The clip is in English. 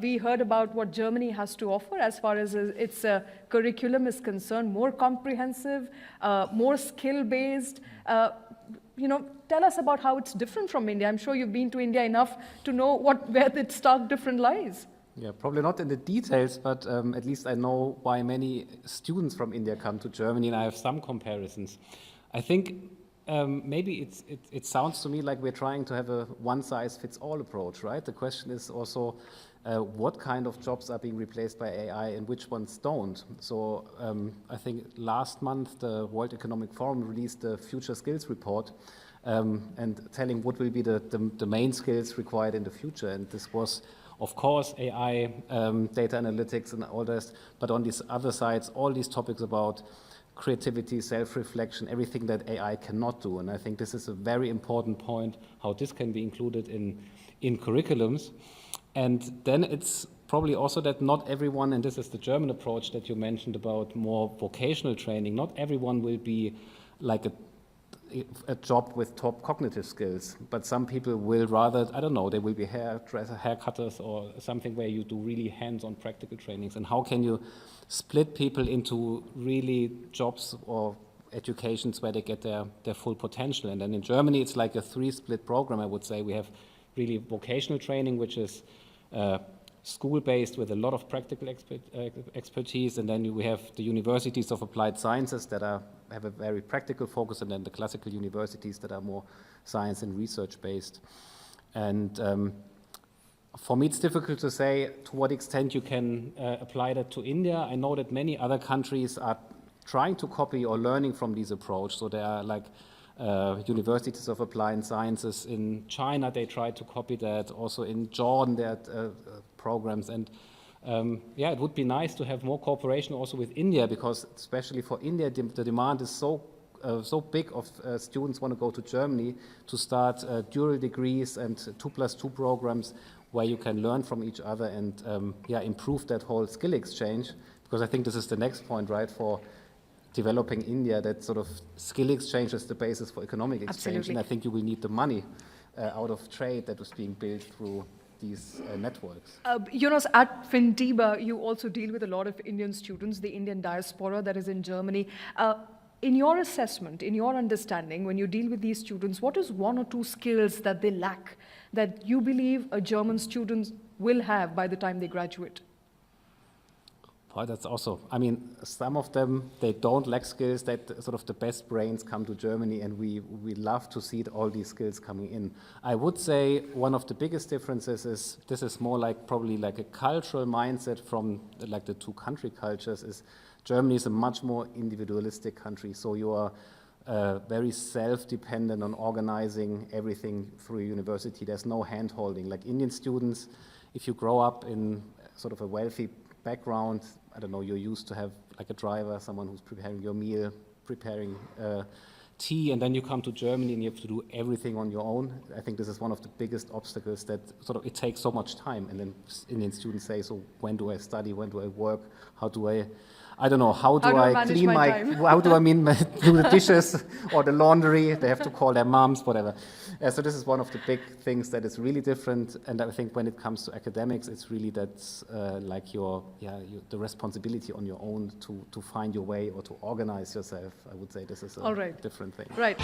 we heard about what Germany has to offer as far as its curriculum is concerned, more comprehensive, more skill-based. Tell us about how it's different from India. I'm sure you've been to India enough to know where the stark difference lies. Yeah, probably not in the details, but at least I know why many students from India come to Germany, and I have some comparisons. I think maybe it sounds to me like we're trying to have a one-size-fits-all approach, right? The question is also what kind of jobs are being replaced by AI and which ones don't. So I think last month the World Economic Forum released the Future Skills Report and telling what will be the main skills required in the future. And this was, of course, AI, data analytics and all this, but on these other sides, all these topics about creativity, self-reflection, everything that AI cannot do. And I think this is a very important point, how this can be included in curriculums. And then it's probably also that not everyone, and this is the German approach that you mentioned about more vocational training, not everyone will be like a job with top cognitive skills, but some people will rather, I don't know, they will be haircutters or something where you do really hands-on practical trainings. And how can you split people into really jobs or educations where they get their full potential? And then in Germany, it's like a 3-split program, I would say. We have really vocational training, which is school-based with a lot of practical expertise, and then we have the universities of applied sciences that have a very practical focus, and then the classical universities that are more science and research-based. And for me, it's difficult to say to what extent you can apply that to India. I know that many other countries are trying to copy or learning from this approach. So there are like universities of applied sciences in China, they try to copy that. Also in Jordan, there are programs. And yeah, it would be nice to have more cooperation also with India, because especially for India, the demand is so big of students want to go to Germany to start dual degrees and 2+2 programs where you can learn from each other and yeah, improve that whole skill exchange. Because I think this is the next point, right, for developing India, that sort of skill exchange is the basis for economic exchange. Absolutely. And I think you will need the money out of trade that was being built through these networks. Jonas, at Fintiba, you also deal with a lot of Indian students, the Indian diaspora that is in Germany. In your assessment, in your understanding, when you deal with these students, what is 1 or 2 skills that they lack that you believe a German student will have by the time they graduate? Well, that's also, I mean, some of them, they don't lack skills, that sort of the best brains come to Germany, and we love to see all these skills coming in. I would say one of the biggest differences is, this is more like probably like a cultural mindset from like the 2 country cultures, is Germany is a much more individualistic country. So you are very self-dependent on organizing everything through a university. There's no hand-holding. Like Indian students, if you grow up in sort of a wealthy background, I don't know, you're used to have like a driver, someone who's preparing your meal, preparing tea, and then you come to Germany and you have to do everything on your own. I think this is one of the biggest obstacles, that sort of it takes so much time. And then Indian students say, so when do I study, when do I work, how do I don't know, how do I clean how do I do the dishes or the laundry? They have to call their moms, whatever. So this is one of the big things that is really different. And I think when it comes to academics, it's really that's like the responsibility on your own to find your way or to organize yourself. I would say this is a different thing. Right.